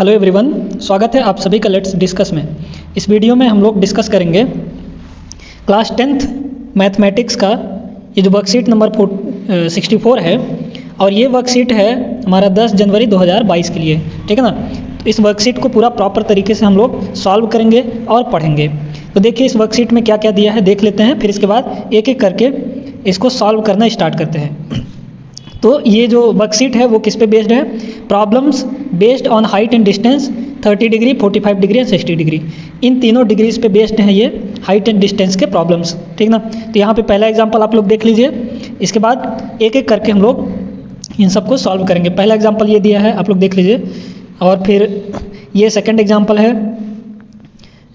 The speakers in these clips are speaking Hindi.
हेलो एवरीवन, स्वागत है आप सभी का लेट्स डिस्कस में। इस वीडियो में हम लोग डिस्कस करेंगे क्लास 10th मैथमेटिक्स का ये जो वर्कशीट नंबर 64 है, और ये वर्कशीट है हमारा 10 जनवरी 2022 के लिए, ठीक है ना। तो इस वर्कशीट को पूरा प्रॉपर तरीके से हम लोग सॉल्व करेंगे और पढ़ेंगे। तो देखिए इस वर्कशीट में क्या क्या दिया है देख लेते हैं, फिर इसके बाद एक एक करके इसको सॉल्व करना स्टार्ट करते हैं। तो ये जो वर्कशीट है वो किस पे बेस्ड है? Problems based on height and distance 30 degree, 45 degree and 60 degree. इन तीनों डिग्रीज पे बेस्ड है ये हाइट एंड डिस्टेंस के प्रॉब्लम्स, ठीक ना। तो यहाँ पे पहला एग्जांपल आप लोग देख लीजिए, इसके बाद एक एक करके हम लोग इन सबको सॉल्व करेंगे। पहला एग्जाम्पल ये दिया है, आप लोग देख लीजिए, और फिर ये सेकेंड एग्जाम्पल है,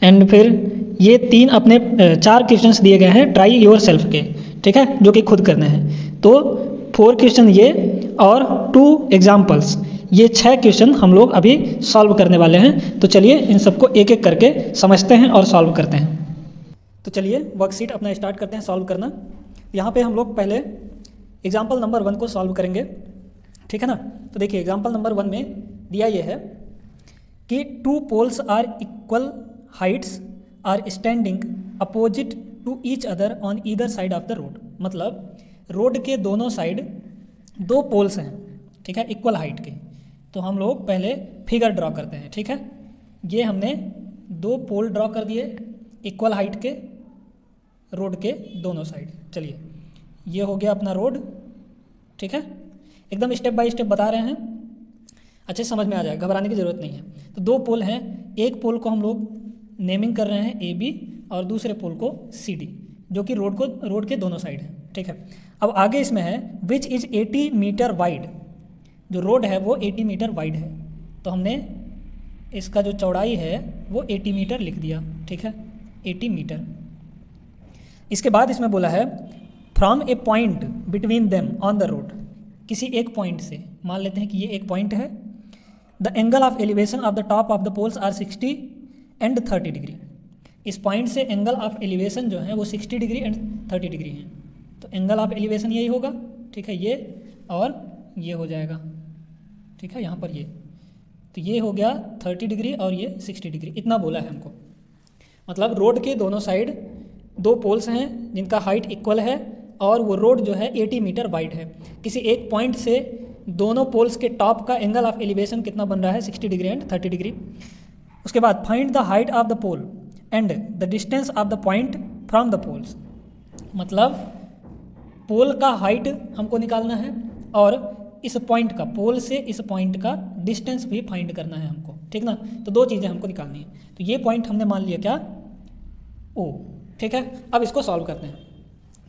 एंड फिर ये तीन अपने 4 क्वेश्चंस दिए गए हैं ट्राई योर सेल्फ के, ठीक है, जो कि खुद करने हैं। तो 4 क्वेश्चन ये और 2 एग्जाम्पल्स, ये 6 क्वेश्चन हम लोग अभी सॉल्व करने वाले हैं। तो चलिए इन सबको एक एक करके समझते हैं और सॉल्व करते हैं। तो चलिए वर्कशीट अपना स्टार्ट करते हैं सॉल्व करना। यहाँ पे हम लोग पहले एग्जाम्पल नंबर 1 को सॉल्व करेंगे, ठीक है ना। तो देखिए एग्जाम्पल नंबर 1 में दिया ये है कि 2 poles are equal heights are standing opposite to each other on either side of the road. मतलब रोड के दोनों साइड 2 पोल्स हैं, ठीक है, इक्वल हाइट के। तो हम लोग पहले फिगर ड्रॉ करते हैं, ठीक है। ये हमने 2 पोल ड्रॉ कर दिए इक्वल हाइट के रोड के दोनों साइड। चलिए ये हो गया अपना रोड, ठीक है। एकदम स्टेप बाय स्टेप बता रहे हैं, अच्छे समझ में आ जाएगा, घबराने की ज़रूरत नहीं है। तो 2 पोल हैं, एक पोल को हम लोग नेमिंग कर रहे हैं AB और दूसरे पोल को CD, जो कि रोड के दोनों साइड हैं, ठीक है। अब आगे इसमें है विच इज़ 80 मीटर वाइड। जो रोड है वो 80 मीटर वाइड है, तो हमने इसका जो चौड़ाई है वो 80 मीटर लिख दिया, ठीक है, 80 मीटर। इसके बाद इसमें बोला है from a point between them on the road. किसी एक पॉइंट से, मान लेते हैं कि ये एक पॉइंट है, the angle of elevation of the top of the poles are 60 and 30 degree. इस पॉइंट से एंगल ऑफ एलिवेशन जो है वो 60 डिग्री एंड 30 डिग्री है। तो एंगल ऑफ एलिवेशन यही होगा, ठीक है, ये और ये हो जाएगा, ठीक है, यहाँ पर ये। तो ये हो गया 30 डिग्री और ये 60 डिग्री, इतना बोला है हमको। मतलब रोड के दोनों साइड 2 पोल्स हैं जिनका हाइट इक्वल है, और वो रोड जो है 80 मीटर वाइड है। किसी एक पॉइंट से दोनों पोल्स के टॉप का एंगल ऑफ एलिवेशन कितना बन रहा है? 60 डिग्री एंड 30 डिग्री। उसके बाद find the height of the pole and the distance of the point from the poles. मतलब पोल का हाइट हमको निकालना है और इस पॉइंट का, पोल से इस पॉइंट का डिस्टेंस भी फाइंड करना है हमको, ठीक ना। तो 2 चीज़ें हमको निकालनी है। तो ये पॉइंट हमने मान लिया क्या? O, ठीक है। अब इसको सॉल्व करते हैं।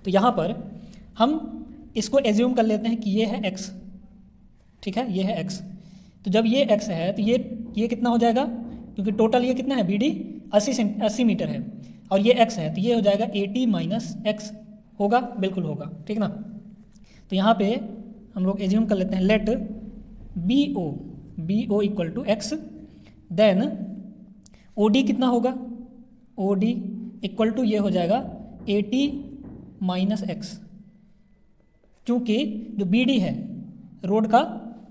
तो यहाँ पर हम इसको एज्यूम कर लेते हैं कि ये है x, ठीक है, ये है x। तो जब ये x है तो ये कितना हो जाएगा? क्योंकि टोटल ये कितना है BD 80 मीटर है, और ये x है, तो ये हो जाएगा 80 माइनस x होगा, बिल्कुल होगा, ठीक ना। तो यहाँ पे हम लोग एज्यूम कर लेते हैं let BO equal to x, then OD कितना होगा? OD इक्वल टू ये हो जाएगा 80 माइनस x। क्योंकि जो BD है रोड का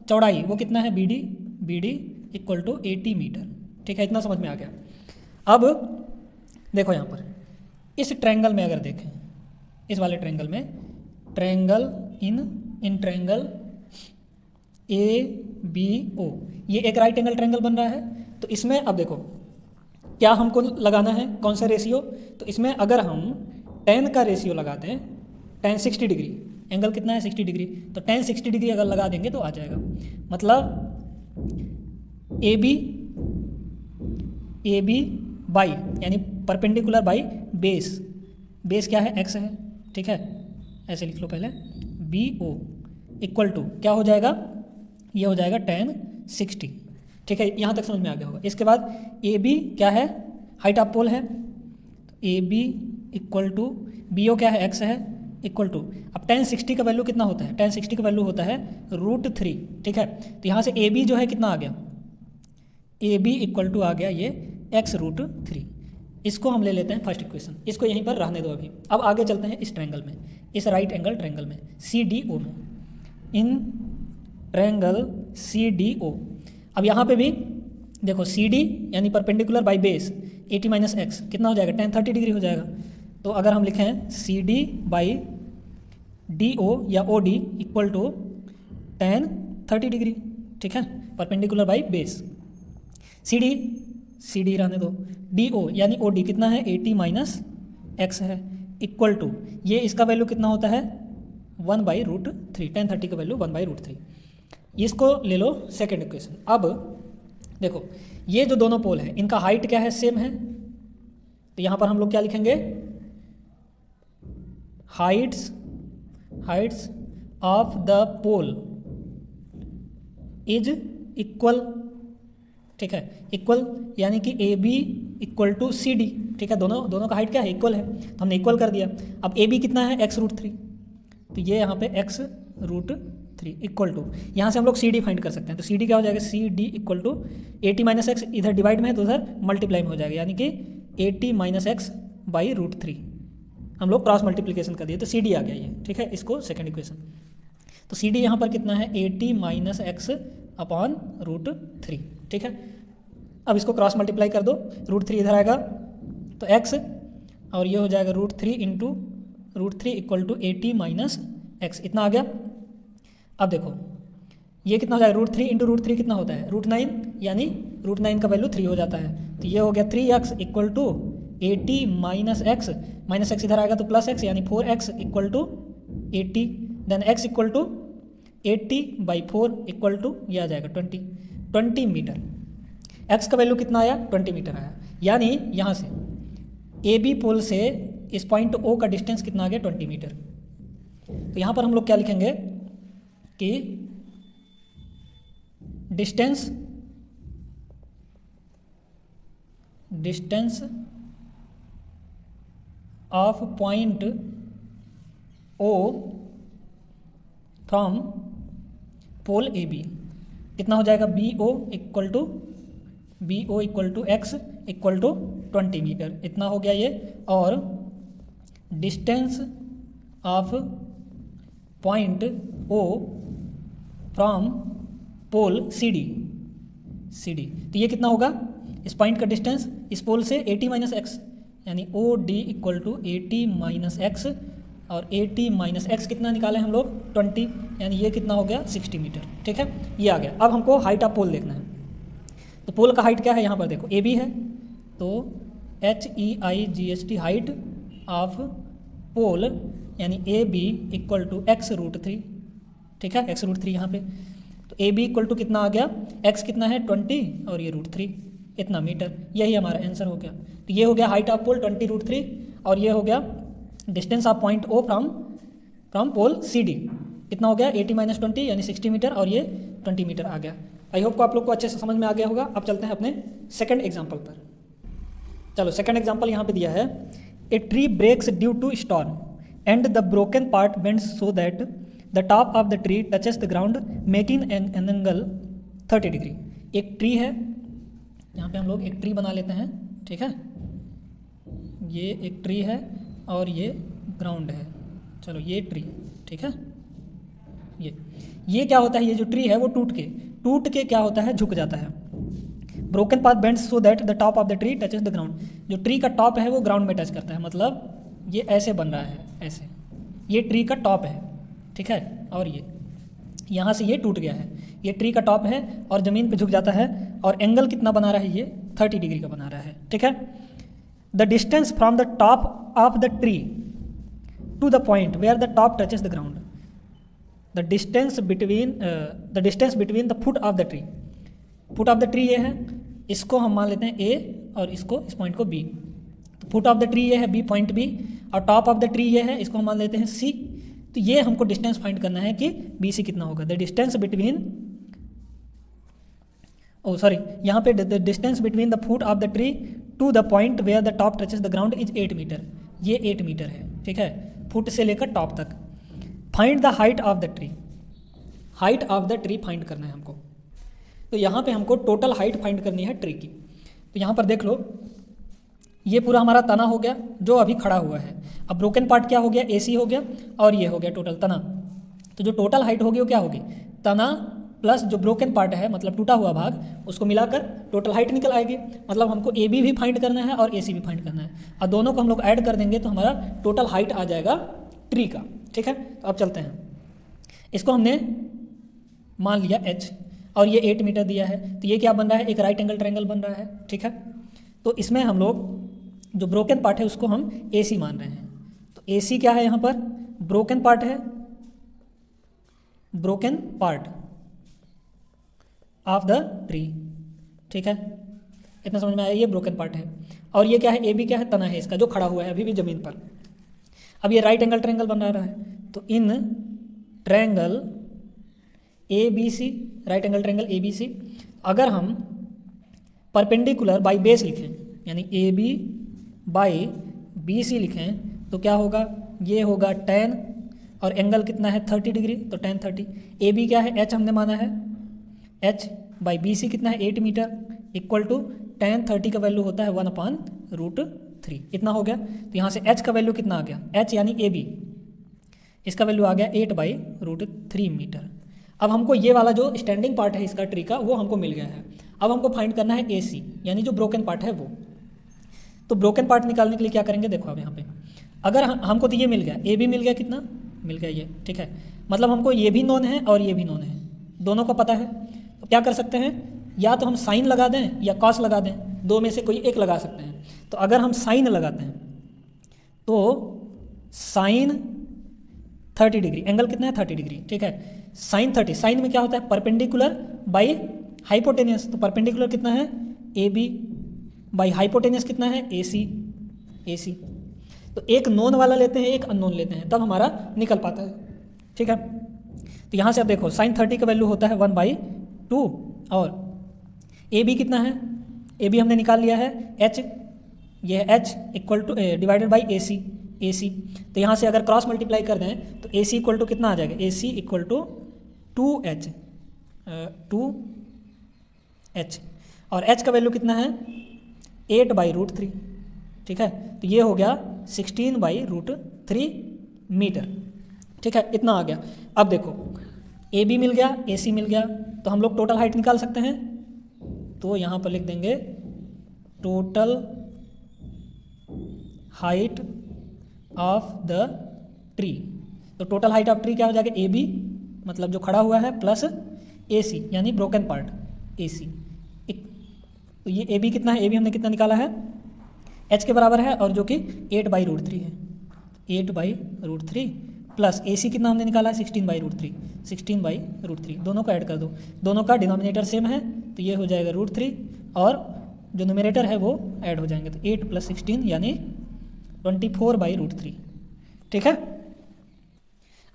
चौड़ाई वो कितना है? BD इक्वल टू 80 मीटर, ठीक है, इतना समझ में आ गया। अब देखो यहाँ पर इस ट्रायंगल में अगर देखें, इस वाले ट्रायंगल में, ट्रायंगल इन ट्रायंगल ABO, ये एक राइट एंगल ट्रायंगल बन रहा है। तो इसमें अब देखो क्या हमको लगाना है, कौन सा रेशियो? तो इसमें अगर हम tan का रेशियो लगाते हैं, tan 60 डिग्री, एंगल कितना है? 60 डिग्री, तो tan 60 डिग्री अगर लगा देंगे तो आ जाएगा। मतलब AB बाई, यानी परपेंडिकुलर बाई बेस क्या है? x है, ठीक है, ऐसे लिख लो पहले। BO इक्वल टू क्या हो जाएगा? ये हो जाएगा tan 60, ठीक है, यहाँ तक समझ में आ गया होगा। इसके बाद AB क्या है? हाइट ऑफ पोल है, AB इक्वल टू BO क्या है? x है, इक्वल टू, अब tan 60 का वैल्यू कितना होता है? tan 60 का वैल्यू होता है √3, ठीक है। तो यहाँ से AB जो है कितना आ गया? AB इक्वल टू आ गया ये x√3। इसको हम ले लेते हैं फर्स्ट इक्वेशन, इसको यहीं पर रहने दो अभी। अब आगे चलते हैं इस ट्रायंगल में, इस राइट एंगल ट्रायंगल में, CDO में, इन ट्रायंगल CDO। अब यहाँ पे भी देखो सी डी यानी perpendicular by base 80 minus x कितना हो जाएगा, tan 30 डिग्री हो जाएगा। तो अगर हम लिखें C D by D O या O D equal to tan 30 degree, ठीक है, perpendicular by base. C D रहने दो, डी ओ यानी ओ डी कितना है 80 माइनस एक्स है, इक्वल टू ये इसका वैल्यू कितना होता है 1/√3, tan 30 का वैल्यू 1/√3। इसको ले लो सेकेंड इक्वेशन। अब देखो ये जो दोनों पोल है इनका हाइट क्या है, सेम है, तो यहाँ पर हम लोग क्या लिखेंगे, heights of the pole is equal, ठीक है, इक्वल यानी कि A B equal to C D, ठीक है, दोनों का हाइट क्या है, इक्वल है, तो हमने इक्वल कर दिया। अब ए बी कितना है x√3, तो ये यहाँ पे x√3 इक्वल टू, यहाँ से हम लोग सी डी फाइंड कर सकते हैं, तो सी डी क्या हो जाएगा, C D equal to 80 minus x, इधर डिवाइड में है तो उधर मल्टीप्लाई में हो जाएगा, यानी कि 80 माइनस एक्स बाई √3 हम लोग क्रॉस मल्टीप्लीकेशन कर दिए तो सी डी आ गया ये, ठीक है, इसको सेकेंड इक्वेशन। तो सी डी यहाँ पर कितना है 80 माइनस एक्स अपॉन √3, ठीक है। अब इसको क्रॉस मल्टीप्लाई कर दो, √3 इधर आएगा तो x और ये हो जाएगा √3 into √3 equal to 80 minus x, इतना आ गया। अब देखो ये कितना हो जाएगा, √3 इंटू √3 कितना होता है √9, यानी √9 का वैल्यू 3 हो जाता है, तो ये हो गया 3x equal to 80 minus x इधर आएगा तो प्लस एक्स यानी 4x equal to 80, then x equal to 80/4 equal to ये आ जाएगा 20 मीटर। x का वैल्यू कितना आया 20 मीटर आया, यानी यहाँ से ए बी पोल से इस पॉइंट O का डिस्टेंस कितना आ गया 20 मीटर। तो यहाँ पर हम लोग क्या लिखेंगे कि distance of point O from pole A B कितना हो जाएगा, BO equal to x equal to 20 metre, इतना हो गया ये। और distance of point O from pole C D, तो ये कितना होगा, इस पॉइंट का डिस्टेंस इस पोल से 80 माइनस एक्स, यानी O D equal to 80 minus x, और 80 माइनस एक्स कितना निकाले हम लोग 20, यानी ये कितना हो गया 60 मीटर, ठीक है, ये आ गया। अब हमको हाइट ऑफ पोल देखना है, तो पोल का हाइट क्या है, यहाँ पर देखो ए बी है, तो HEIGHT हाइट ऑफ पोल यानी A B equal to x√3, ठीक है, x√3 यहाँ पे, तो ए बी इक्वल टू कितना आ गया, x कितना है 20 और ये √3 इतना मीटर, यही हमारा आंसर हो गया। तो ये हो गया हाइट ऑफ पोल 20√3 और ये हो गया distance of point O from pole C D कितना हो गया 80 माइनस 20 यानी 60 मीटर, और ये 20 मीटर आ गया। आई होप को आप लोग को अच्छे से समझ में आ गया होगा। अब चलते हैं अपने सेकंड एग्जाम्पल पर। चलो सेकंड एग्जाम्पल यहाँ पे दिया है, a tree breaks due to storm and the broken part bends so that the top of the tree touches the ground making an angle 30 degree. एक ट्री है, यहाँ पे हम लोग एक ट्री बना लेते हैं, ठीक है, ये एक ट्री है और ये ग्राउंड है, चलो ये ट्री, ठीक है, ये क्या होता है, ये जो ट्री है वो टूट के क्या होता है, झुक जाता है। Broken path bends so that the top of the tree touches the ground, जो ट्री का टॉप है वो ग्राउंड में टच करता है, मतलब ये ऐसे बन रहा है, ऐसे, ये ट्री का टॉप है, ठीक है, और ये यहाँ से ये टूट गया है, ये ट्री का टॉप है और ज़मीन पे झुक जाता है, और एंगल कितना बना रहा है, ये 30 डिग्री का बना रहा है, ठीक है। The distance from the top of the tree to the point where the top touches the ground, the distance between the foot of the tree, foot of the tree ये है, इसको हम मान लेते हैं ए और इसको, इस पॉइंट को बी, तो फुट ऑफ द ट्री ये है बी, पॉइंट बी, और टॉप ऑफ द ट्री ये है, इसको हम मान लेते हैं सी। तो ये हमको डिस्टेंस फाइंड करना है कि बी सी कितना होगा। द डिस्टेंस बिटवीन, यहाँ पे the distance between the foot of the tree to the point where the top touches the ground is 8 metre, ये 8 मीटर है, ठीक है, फुट से लेकर टॉप तक। Find the height of the tree, height of the tree find करना है हमको। तो यहाँ पे हमको टोटल हाइट फाइंड करनी है ट्री की। तो यहाँ पर देख लो, ये पूरा हमारा तना हो गया जो अभी खड़ा हुआ है। अब ब्रोकन पार्ट क्या हो गया, AC हो गया, और ये हो गया टोटल तना। तो जो टोटल हाइट होगी वो क्या होगी, तना प्लस जो ब्रोकन पार्ट है मतलब टूटा हुआ भाग, उसको मिलाकर टोटल हाइट निकल आएगी। मतलब हमको ए बी भी फाइंड करना है और ए सी भी फाइंड करना है, और दोनों को हम लोग ऐड कर देंगे तो हमारा टोटल हाइट आ जाएगा ट्री का। ठीक है, तो अब चलते हैं। इसको हमने मान लिया h और ये 8 मीटर दिया है, तो ये क्या बन रहा है, एक राइट एंगल ट्रायंगल बन रहा है। ठीक है, तो इसमें हम लोग जो ब्रोकन पार्ट है उसको हम ए सी मान रहे हैं। तो ए सी क्या है, यहाँ पर ब्रोकन पार्ट है, broken part of the tree. ठीक है, इतना समझ में आया, ये ब्रोकन पार्ट है। और ये क्या है, ए बी क्या है, तना है इसका जो खड़ा हुआ है अभी भी ज़मीन पर। अब ये राइट एंगल ट्रायंगल बन रहा है, तो in triangle A B C, right angle triangle A B C, अगर हम परपेंडिकुलर बाई बेस लिखें, यानी A B by B C लिखें, तो क्या होगा, ये होगा tan, और एंगल कितना है 30 डिग्री, तो tan 30। ए बी क्या है, h हमने माना है, h बाई बी सी कितना है 8 मीटर, इक्वल टू tan 30 का वैल्यू होता है 1/√3। इतना हो गया। तो यहाँ से h का वैल्यू कितना आ गया, h यानी ए बी, इसका वैल्यू आ गया 8/√3 मीटर। अब हमको ये वाला जो स्टैंडिंग पार्ट है इसका ट्री का वो हमको मिल गया है। अब हमको फाइंड करना है ए सी, यानी जो ब्रोकन पार्ट है वो। तो ब्रोकन पार्ट निकालने के लिए क्या करेंगे, देखो अब यहाँ पे अगर हमको तो ये मिल गया, ए बी मिल गया, कितना मिल गया ये। ठीक है, मतलब हमको ये भी नोन है और ये भी नोन है, दोनों को पता है। तो क्या कर सकते हैं, या तो हम साइन लगा दें या कॉस लगा दें, दो में से कोई एक लगा सकते हैं। तो अगर हम साइन लगाते हैं तो साइन 30 डिग्री, एंगल कितना है 30 डिग्री। ठीक है, साइन 30, साइन में क्या होता है परपेंडिकुलर बाई हाइपोटेनियस, तो परपेंडिकुलर कितना है ए बी बाई हाइपोटेनियस कितना है ए सी, ए सी। तो एक नोन वाला लेते हैं, एक अननोन लेते हैं, तब हमारा निकल पाता है। ठीक है, तो यहाँ से अब देखो साइन 30 का वैल्यू होता है 1/2, और ए बी कितना है, ए बी हमने निकाल लिया है h, ये है h equal to divided by A C, A C. तो यहाँ से अगर क्रॉस मल्टीप्लाई कर दें तो ए सी इक्वल टू कितना आ जाएगा, ए C equal to 2h, 2h, और h का वैल्यू कितना है 8/√3। ठीक है, तो ये हो गया 16/√3 मीटर। ठीक है, इतना आ गया। अब देखो ए बी मिल गया, ए सी मिल गया, तो हम लोग टोटल हाइट निकाल सकते हैं। तो यहाँ पर लिख देंगे total height of the tree. तो टोटल हाइट ऑफ ट्री क्या हो जाएगा, ए बी मतलब जो खड़ा हुआ है प्लस ए सी यानी ब्रोकन पार्ट ए सी। तो ये ए बी कितना है, ए बी हमने कितना निकाला है h के बराबर है, और जो कि 8/√3 है, 8/√3 प्लस ए सी कितना हमने निकाला है 16/√3, 16/√3। दोनों को ऐड कर दो, दोनों का डिनोमिनेटर सेम है, तो ये हो जाएगा √3, और जो न्यूमरेटर है वो ऐड हो जाएंगे, तो 8 + 16 यानी 24/√3। ठीक है,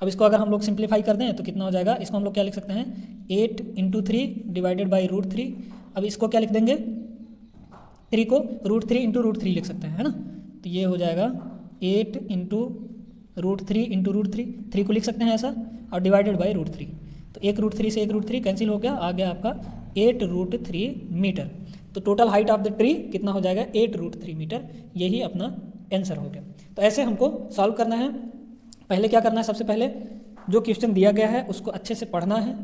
अब इसको अगर हम लोग सिंप्लीफाई कर दें तो कितना हो जाएगा, इसको हम लोग क्या लिख सकते हैं 8 × 3 डिवाइडेड बाई √3। अब इसको क्या लिख देंगे, 3 को √3 × √3 लिख सकते हैं, है ना। तो ये हो जाएगा 8 × √3 × √3, 3 को लिख सकते हैं ऐसा, और डिवाइडेड बाई √3। तो एक √3 से एक √3 कैंसिल हो गया, आ गया आपका 8√3 मीटर। तो total height of the tree कितना हो जाएगा 8√3 मीटर। यही अपना आंसर हो गया। तो ऐसे हमको सॉल्व करना है। पहले क्या करना है, सबसे पहले जो क्वेश्चन दिया गया है उसको अच्छे से पढ़ना है,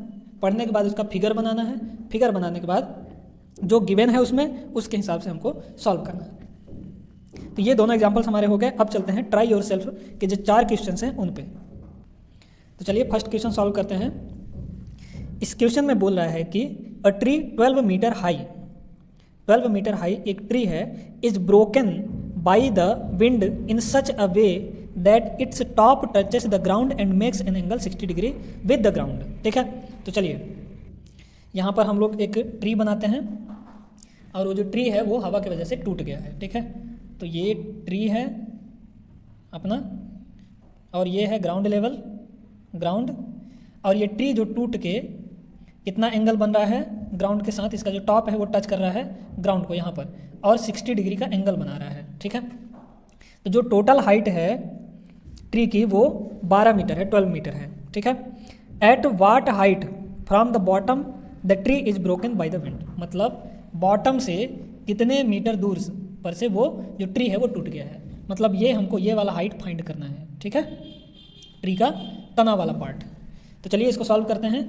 पढ़ने के बाद उसका फिगर बनाना है, फिगर बनाने के बाद जो गिवन है उसमें उसके हिसाब से हमको सॉल्व करना है। तो ये दोनों एग्जांपल्स हमारे हो गए। अब चलते हैं ट्राई योरसेल्फ के जो 4 क्वेश्चंस हैं उन पे। तो चलिए फर्स्ट क्वेश्चन सॉल्व करते हैं। इस क्वेश्चन में बोल रहा है कि a tree 12 metre high, 12 metre high एक ट्री है, is broken by the wind in such a way that its top touches the ground and makes an angle 60 degree with the ground. ठीक है, तो चलिए यहाँ पर हम लोग एक ट्री बनाते हैं, और वो जो ट्री है वो हवा की वजह से टूट गया है। ठीक है, तो ये ट्री है अपना, और ये है ग्राउंड लेवल, ग्राउंड, और ये ट्री जो टूट के कितना एंगल बन रहा है ग्राउंड के साथ, इसका जो टॉप है वो टच कर रहा है ग्राउंड को यहाँ पर, और 60 डिग्री का एंगल बना रहा है। ठीक है, तो जो टोटल हाइट है ट्री की वो 12 मीटर है, 12 मीटर है। ठीक है, at what height from the bottom the tree is broken by the wind, मतलब बॉटम से कितने मीटर दूर पर से वो जो ट्री है वो टूट गया है, मतलब ये हमको ये वाला हाइट फाइंड करना है। ठीक है, ट्री का तना वाला पार्ट। तो चलिए इसको सॉल्व करते हैं।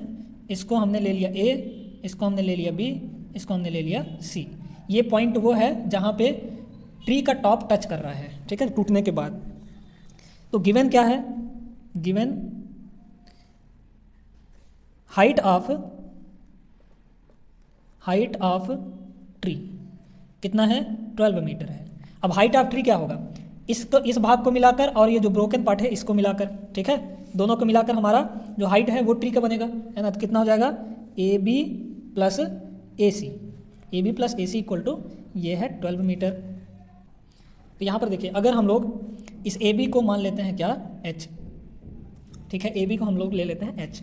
इसको हमने ले लिया ए, इसको हमने ले लिया बी, इसको हमने ले लिया सी। ये पॉइंट वो है जहाँ पे ट्री का टॉप टच कर रहा है, ठीक है, टूटने के बाद। तो गिवन क्या है, गिवन हाइट ऑफ ट्री कितना है, 12 मीटर है। अब हाइट ऑफ ट्री क्या होगा, इस भाग को मिलाकर और ये जो ब्रोकन पार्ट है इसको मिलाकर, ठीक है, दोनों को मिलाकर हमारा जो हाइट है वो ट्री का बनेगा, है ना। तो कितना हो जाएगा, A B plus A C, A B plus A C equal to ये है 12 मीटर। तो यहाँ पर देखिए, अगर हम लोग इस ए बी को मान लेते हैं क्या, एच, ठीक है, ए बी को हम लोग ले लेते हैं एच।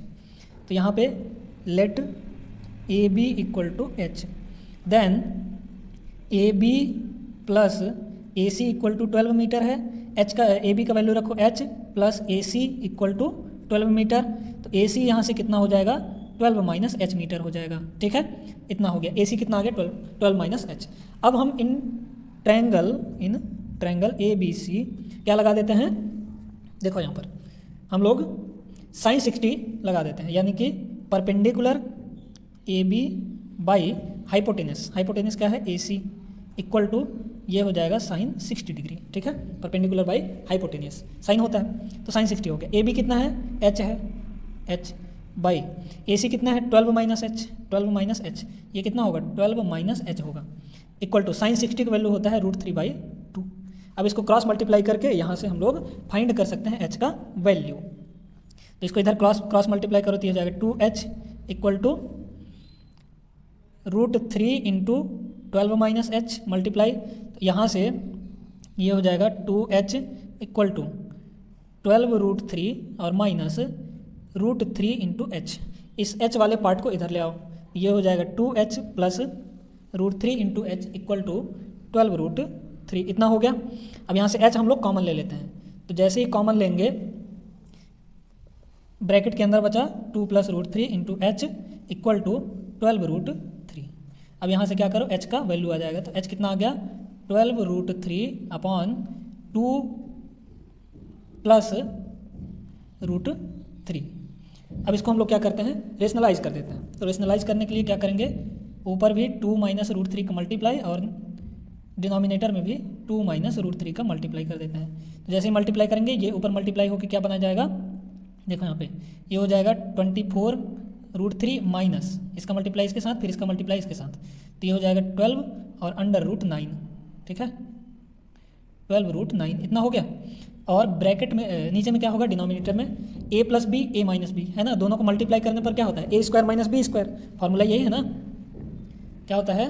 तो यहाँ पे let A B equal to H, then A B plus A C equal to 12 metre है। एच का, ए बी का वैल्यू रखो H plus A C equal to 12 metre. तो ए सी यहाँ से कितना हो जाएगा, 12 माइनस एच मीटर हो जाएगा, ठीक है, इतना हो गया। ए सी कितना आ गया, 12 माइनस एच। अब हम इन ट्रायंगल ए बी सी क्या लगा देते हैं, देखो यहाँ पर हम लोग साइन 60 लगा देते हैं, यानी कि perpendicular A B by hypotenuse, hypotenuse क्या है, ए सी इक्वल टू ये हो जाएगा साइन 60 डिग्री, ठीक है, परपेंडिकुलर बाई हाइपोटेनियस साइन होता है, तो साइन 60 हो गया। ए बी कितना है, एच है, एच बाई ए सी कितना है, 12 माइनस एच, 12 माइनस एच, ये कितना होगा, 12 माइनस एच होगा, इक्वल टू साइन 60 का वैल्यू होता है √3/2। अब इसको क्रॉस मल्टीप्लाई करके यहाँ से हम लोग फाइंड कर सकते हैं एच का वैल्यू। तो इसको इधर क्रॉस मल्टीप्लाई करो तो ये हो जाएगा 2h equal to √3 into 12 minus H multiply, तो यहाँ से ये हो जाएगा 2h इक्वल टू 12 √3 और माइनस √3 इंटू एच। इस h वाले पार्ट को इधर ले आओ, ये हो जाएगा 2h plus √3 into H equal to 12 √3, इतना हो गया। अब यहाँ से h हम लोग कॉमन ले लेते हैं, तो जैसे ही कॉमन लेंगे ब्रैकेट के अंदर बचा 2 plus √3 into H equal to 12 √3। अब यहाँ से क्या करो, h का वैल्यू आ जाएगा, तो h कितना आ गया, 12 √3 अपॉन 2 प्लस √3। अब इसको हम लोग क्या करते हैं, रेशनलाइज कर देते हैं। तो रेशनलाइज करने के लिए क्या करेंगे, ऊपर भी 2 माइनस √3 का मल्टीप्लाई और डिनोमिनेटर में भी 2 माइनस √3 का मल्टीप्लाई कर देते हैं। तो जैसे ही मल्टीप्लाई करेंगे ये ऊपर मल्टीप्लाई होकर क्या बना जाएगा, देखो यहाँ पे ये हो जाएगा 24 √3 माइनस इसका मल्टीप्लाई इसके साथ, फिर इसका मल्टीप्लाई इसके साथ, तो ये हो जाएगा 12 और √9, ठीक है, 12 √9 इतना हो गया। और ब्रैकेट में नीचे में क्या होगा, डिनोमिनेटर में a plus B A minus B, है ना, दोनों को मल्टीप्लाई करने पर क्या होता है, a² माइनस b², फॉर्मूला यही है ना, क्या होता है,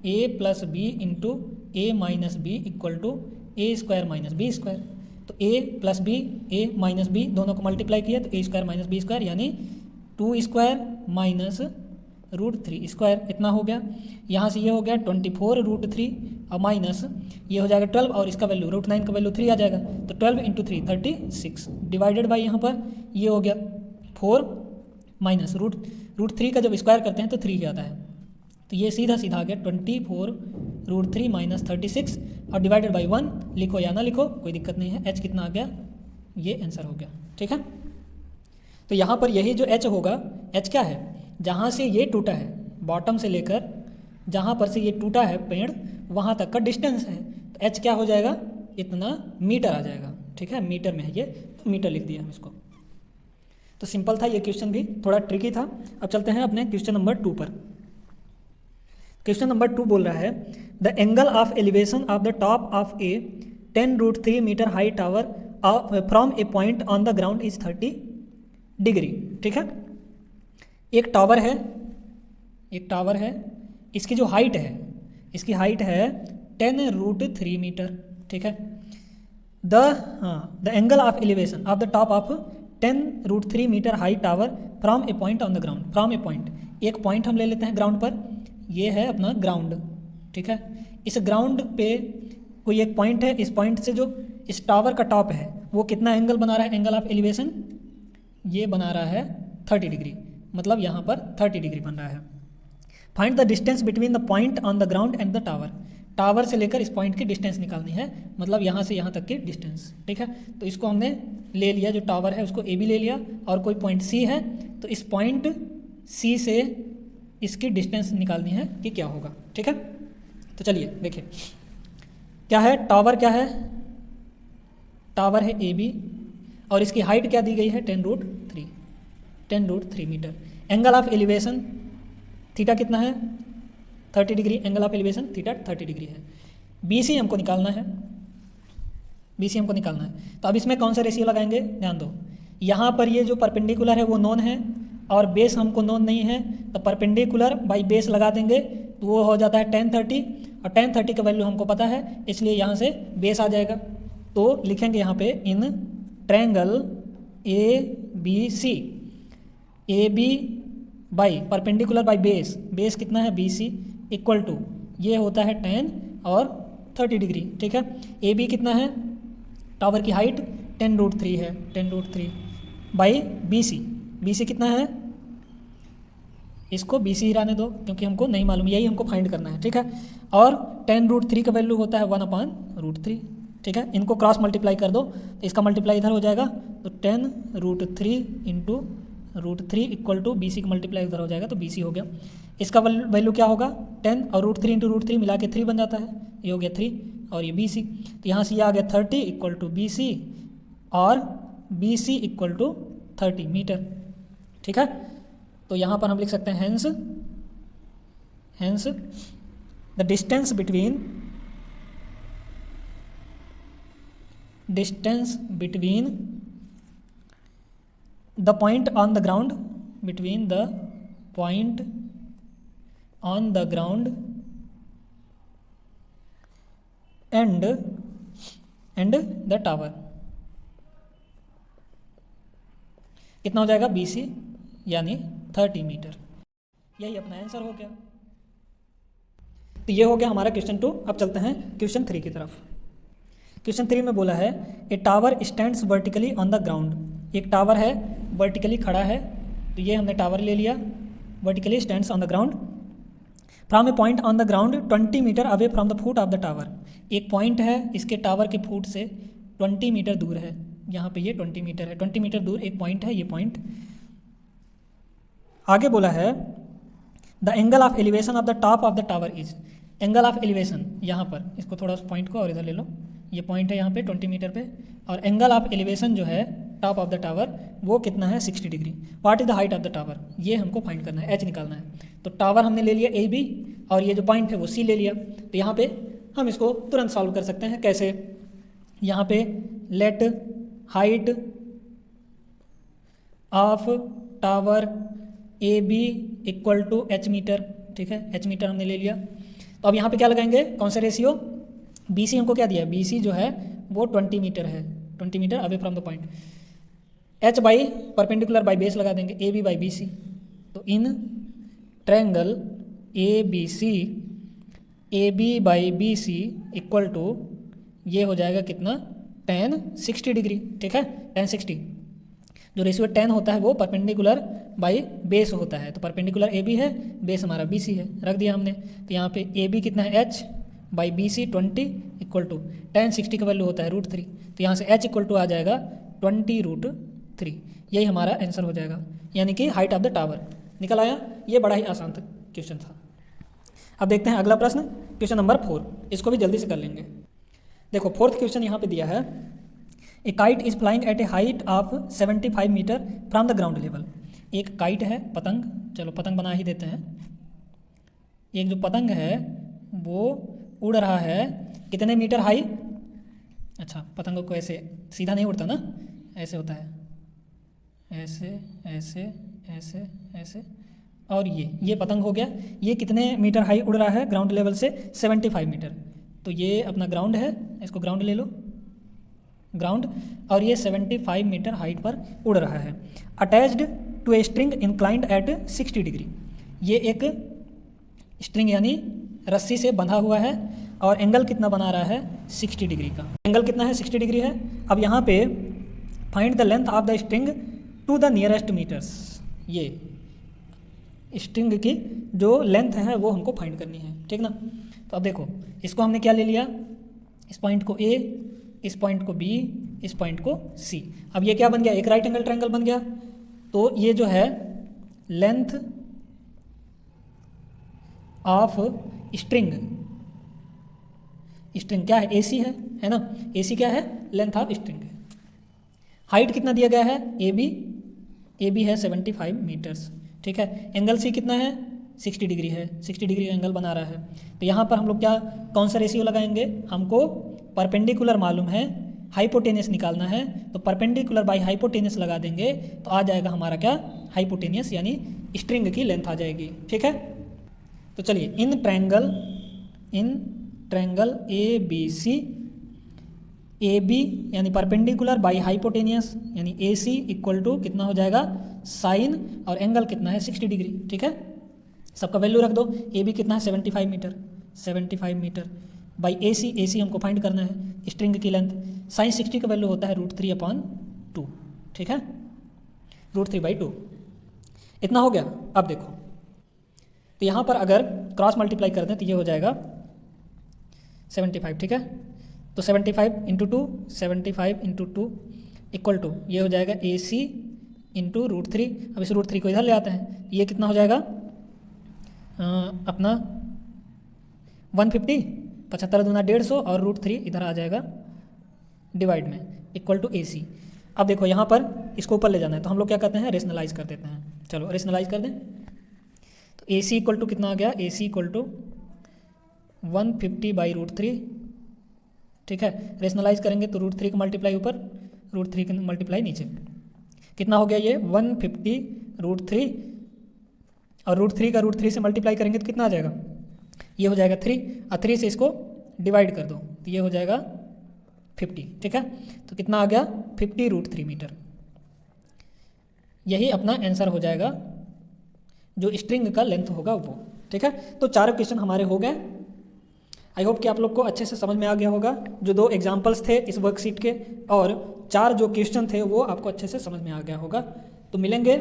a plus B into A minus B equal to a² minus b²। तो a plus B a minus b दोनों को मल्टीप्लाई किया तो a² माइनस b² यानी 2² माइनस √3², इतना हो गया। यहाँ से ये हो गया 24 √3 और माइनस ये हो जाएगा 12 और इसका वैल्यू √9 का वैल्यू 3 आ जाएगा, तो 12 इंटू 3 36 डिवाइडेड बाई यहाँ पर ये हो गया 4 माइनस √3 का जब स्क्वायर करते हैं तो 3 आता है, तो ये सीधा सीधा आ गया 24 √3 माइनस 36 और डिवाइडेड बाई 1, लिखो या ना लिखो कोई दिक्कत नहीं है। h कितना आ गया, ये आंसर हो गया, ठीक है। तो यहाँ पर यही जो h होगा, h क्या है, जहाँ से ये टूटा है, बॉटम से लेकर जहाँ पर से ये टूटा है पेड़ वहाँ तक का डिस्टेंस है, तो h क्या हो जाएगा, इतना मीटर आ जाएगा, ठीक है, मीटर में है ये, तो मीटर लिख दिया हम इसको। तो सिंपल था ये क्वेश्चन, भी थोड़ा ट्रिकी था। अब चलते हैं अपने क्वेश्चन नंबर 2 पर। क्वेश्चन नंबर 2 बोल रहा है, the angle of elevation of the top of a 10 √3 metre high tower from a point on the ground is 30 degree, ठीक है। एक टावर है, इसकी जो हाइट है, इसकी हाइट है 10 √3 मीटर, ठीक है। The angle of elevation of the top of 10 √3 metre high tower from a point on the ground, from a point, एक पॉइंट हम ले लेते हैं ग्राउंड पर, ये है अपना ग्राउंड, ठीक है। इस ग्राउंड पे कोई एक पॉइंट है, इस पॉइंट से जो इस टावर का टॉप है वो कितना एंगल बना रहा है, एंगल ऑफ एलिवेशन ये बना रहा है 30 डिग्री, मतलब यहाँ पर 30 डिग्री बन रहा है। Find the distance between the point on the ground and the tower, tower से लेकर इस पॉइंट की डिस्टेंस निकालनी है, मतलब यहाँ से यहाँ तक की डिस्टेंस, ठीक है। तो इसको हमने ले लिया, जो टावर है उसको ए बी ले लिया और कोई पॉइंट सी है, तो इस पॉइंट सी से इसकी डिस्टेंस निकालनी है कि क्या होगा। ठीक है, तो चलिए देखिए क्या है, टावर क्या है, टावर है ए बी और इसकी हाइट क्या दी गई है 10√3 metre. Angle of elevation theta कितना है 30 degree, angle of elevation theta 30 degree है। BC हमको निकालना है, BC हमको निकालना है। तो अब इसमें कौन सा रेशियो लगाएंगे, ध्यान दो, यहाँ पर ये जो परपेंडिकुलर है वो नोन है और बेस हमको नोन नहीं है, तो परपेंडिकुलर बाई बेस लगा देंगे तो वो हो जाता है 1030 और 1030 का वैल्यू हमको पता है, इसलिए यहाँ से बेस आ जाएगा। तो लिखेंगे यहाँ पे इन triangle ABC, AB by perpendicular by base, base कितना है BC इक्वल टू ये होता है 10 और 30 डिग्री। ठीक है, AB कितना है, टावर की हाइट 10√3 है, 10√3 बाई BC, BC कितना है, इसको BC ही रहने दो क्योंकि हमको नहीं मालूम, यही हमको फाइंड करना है। ठीक है, और 10√3 का वैल्यू होता है 1/√3। ठीक है, इनको क्रॉस मल्टीप्लाई कर दो तो इसका मल्टीप्लाई इधर हो जाएगा, तो 10√3 इंटू √3 इक्वल टू BC का मल्टीप्लाई इधर हो जाएगा तो BC हो गया। इसका वैल्यू क्या होगा 10 और √3 इंटू √3 मिला के 3 बन जाता है, ये हो गया 3 और ये BC, तो यहाँ से ये आ गया 30 इक्वल टू BC और BC इक्वल टू 30 मीटर। ठीक है, तो यहाँ पर हम लिख सकते हैं hence the distance between the point on the ground, between the point on the ground and the tower कितना हो जाएगा BC यानी 30 मीटर। यही अपना आंसर हो गया। तो ये हो गया हमारा क्वेश्चन 2। अब चलते हैं क्वेश्चन 3 की तरफ। क्वेश्चन 3 में बोला है a tower stands vertically on the ground, एक टावर है वर्टिकली खड़ा है, तो ये हमने टावर ले लिया, vertically stands on the ground from a point on the ground 20 metre away from the foot of the tower. एक पॉइंट है इसके टावर के फुट से 20 मीटर दूर है, यहाँ पे ये 20 मीटर है, 20 मीटर दूर एक पॉइंट है, ये पॉइंट। आगे बोला है the angle of elevation of the top of the tower is, angle of elevation यहाँ पर, इसको थोड़ा पॉइंट को और इधर ले लो, ये पॉइंट है यहाँ पे 20 मीटर पे, और एंगल ऑफ एलिवेशन जो है टॉप ऑफ द टावर वो कितना है 60 degree. What is the height of the tower, ये हमको फाइंड करना है, H निकालना है। तो टावर हमने ले लिया AB और ये जो पॉइंट है वो C ले लिया, तो यहाँ पे हम इसको तुरंत सॉल्व कर सकते हैं। कैसे, यहाँ पे let height of tower AB equal to H metre. ठीक है, H मीटर हमने ले लिया। तो अब यहाँ पे क्या लगाएंगे, कौन सा रेशियो, BC हमको क्या दिया है, BC जो है वो 20 मीटर है, 20 metre away from the point. H by perpendicular by base लगा देंगे, AB बाई BC। तो in triangle ABC AB by BC equal to ये हो जाएगा कितना 1060 डिग्री। ठीक है, 1060, जो रेशियो 10 होता है वो परपेंडिकुलर बाई बेस होता है, तो परपेंडिकुलर AB है, बेस हमारा BC है, रख दिया हमने। तो यहाँ पे AB कितना है H by BC 20 equal to 1060 का वैल्यू होता है √3, तो यहाँ से H इक्वल टू आ जाएगा 20√3, यही हमारा आंसर हो जाएगा, यानी कि हाइट ऑफ द टावर निकल आया। ये बड़ा ही आसान क्वेश्चन था। अब देखते हैं अगला प्रश्न, क्वेश्चन नंबर 4, इसको भी जल्दी से कर लेंगे। देखो फोर्थ क्वेश्चन यहाँ पे दिया है a kite is flying at a height of 75 metre from the ground level. एक काइट है, पतंग, चलो पतंग बना ही देते हैं। एक जो पतंग है वो उड़ रहा है कितने मीटर हाई, अच्छा पतंग को ऐसे सीधा नहीं उड़ता ना, ऐसे होता है, ऐसे ऐसे ऐसे ऐसे, और ये पतंग हो गया। ये कितने मीटर हाई उड़ रहा है ग्राउंड लेवल से 75 मीटर, तो ये अपना ग्राउंड है, इसको ग्राउंड ले लो, ग्राउंड, और ये 75 मीटर हाइट पर उड़ रहा है। Attached to a string inclined at 60 degree, ये एक स्ट्रिंग यानी रस्सी से बंधा हुआ है और एंगल कितना बना रहा है 60 डिग्री का, एंगल कितना है 60 डिग्री है। अब यहाँ पे find the length of the string to the nearest metres, ये स्ट्रिंग की जो लेंथ है वो हमको फाइंड करनी है, ठीक ना। तो अब देखो इसको हमने क्या ले लिया, इस पॉइंट को A, इस पॉइंट को B, इस पॉइंट को C। अब ये क्या बन गया, एक राइट एंगल ट्रायंगल बन गया। तो ये जो है लेंथ ऑफ स्ट्रिंग, स्ट्रिंग क्या है, AC है ना, AC क्या है, लेंथ ऑफ स्ट्रिंग है। हाइट कितना दिया गया है, AB है 75 मीटर्स, ठीक है। एंगल C कितना है, 60 डिग्री है, 60 डिग्री का एंगल बना रहा है। तो यहाँ पर हम लोग क्या, कौन सा रेशियो लगाएंगे, हमको परपेंडिकुलर मालूम है, हाइपोटेनियस निकालना है, तो परपेंडिकुलर बाई हाइपोटेनियस लगा देंगे तो आ जाएगा हमारा क्या, हाइपोटेनियस यानी स्ट्रिंग की लेंथ आ जाएगी, ठीक है। तो चलिए इन ट्रायंगल ABC, AB यानी परपेंडिकुलर बाई हाइपोटेनियस यानी AC इक्वल टू कितना हो जाएगा, साइन और एंगल कितना है 60 डिग्री, ठीक है। सबका वैल्यू रख दो, AB कितना है 75 मीटर, 75 मीटर बाई AC हमको फाइंड करना है स्ट्रिंग की लेंथ, साइन 60 का वैल्यू होता है √3/2, ठीक है, √3/2 इतना हो गया। अब देखो तो यहाँ पर अगर क्रॉस मल्टीप्लाई कर दें तो ये हो जाएगा 75, ठीक है। तो 75 × 2, 75 × 2 इक्वल टू ये हो जाएगा AC × √3। अब इस √3 को इधर ले आते हैं, ये कितना हो जाएगा अपना 150, 75 दूना 150 और √3 इधर आ जाएगा डिवाइड में इक्वल टू AC। अब देखो यहाँ पर इसको ऊपर ले जाना है तो हम लोग क्या करते हैं, रेशनलाइज कर देते हैं। चलो रेशनलाइज कर दें तो AC इक्वल टू कितना आ गया, AC इक्वल टू 150/√3, ठीक है। रेशनलाइज करेंगे तो √3 का मल्टीप्लाई ऊपर, √3 का मल्टीप्लाई नीचे, कितना हो गया ये 150√3 और √3 का √3 से मल्टीप्लाई करेंगे तो कितना आ जाएगा, ये हो जाएगा 3 और 3 से इसको डिवाइड कर दो तो ये हो जाएगा 50, ठीक है। तो कितना आ गया 50√3 मीटर, यही अपना आंसर हो जाएगा जो स्ट्रिंग का लेंथ होगा वो, ठीक है। तो चारों क्वेश्चन हमारे हो गए। आई होप कि आप लोग को अच्छे से समझ में आ गया होगा। जो 2 एग्जाम्पल्स थे इस वर्कशीट के और 4 जो क्वेश्चन थे वो आपको अच्छे से समझ में आ गया होगा। तो मिलेंगे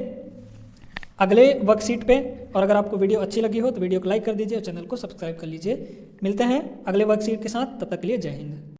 अगले वर्कशीट पे, और अगर आपको वीडियो अच्छी लगी हो तो वीडियो को लाइक कर दीजिए और चैनल को सब्सक्राइब कर लीजिए। मिलते हैं अगले वर्कशीट के साथ, तब तक के लिए जय हिंद।